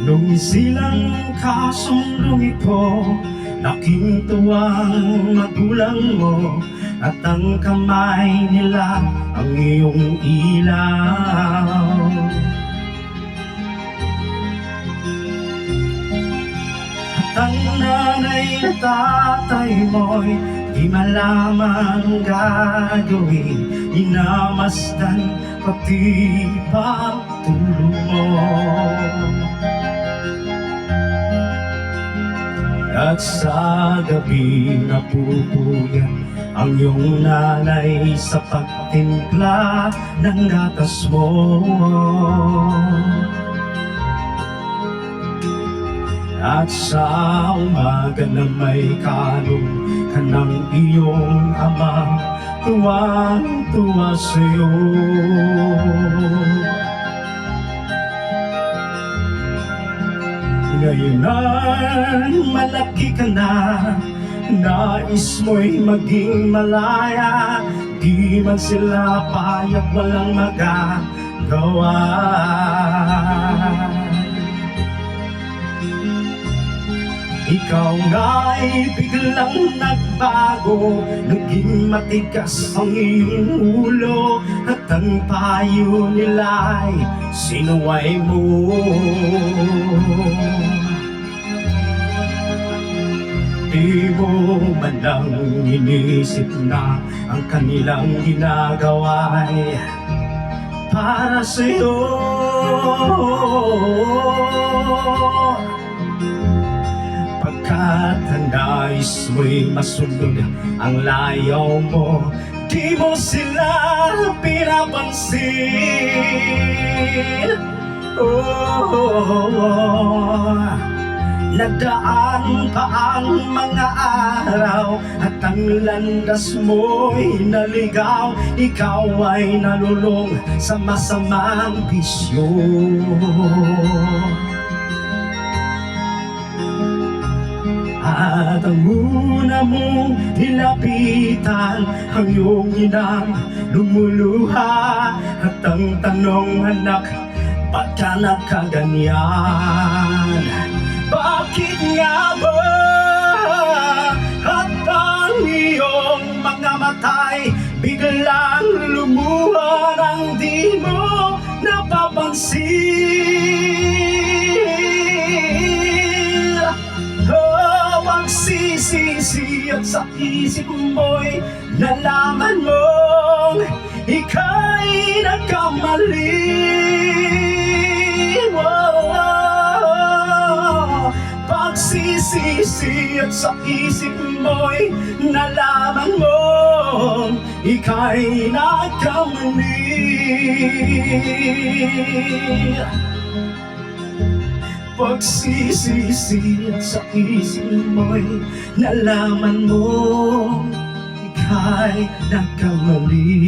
Nung silang kasundong ito, nakintuwang magulang mo, at ang kamay nila ang iyong ilaw. At ang nanay at tatay mo'y di malamang gagawin, inamasdan pati pagtulog mo. At sa gabi napupuyat ang iyong nanay sa pagtimpla ng gatas mo. At sa umaga na may kalong ka ng iyong ama, tuwang-tuwa sa'yo. Ngayon ay malaki ka na, nais mo'y maging malaya, di man sila payag, walang magagawa. Ikaw nga'y biglang nagbago, naging matigas ang iyong ulo, at ang payo nila'y sinuway mo. Di mo man lang inisip na ang kanilang ginagawa'y para sa'yo. Pagkat ang nais mo'y masunod ang layaw mo, di mo sila pinapansin. Nagdaan pa ang mga araw, at ang landas mo'y naligaw. Ikaw ay nalulong sa masamang bisyo. At ang una mong nilapitan ang iyong inang lumuluha, at ang tanong, anak, ba't ka nagkaganyan? Bakit nga ba? At ang iyong mga matay biglang lumuha nang di mo napapansin. Pagsisisi at sa isip mo'y nalaman mong ika'y nagkamali. Pagsisisi at sa isip mo'y nalaman mong ika'y nagkamali. Pagsisisi at sa isip mo'y nalaman mong ika'y nagkamali.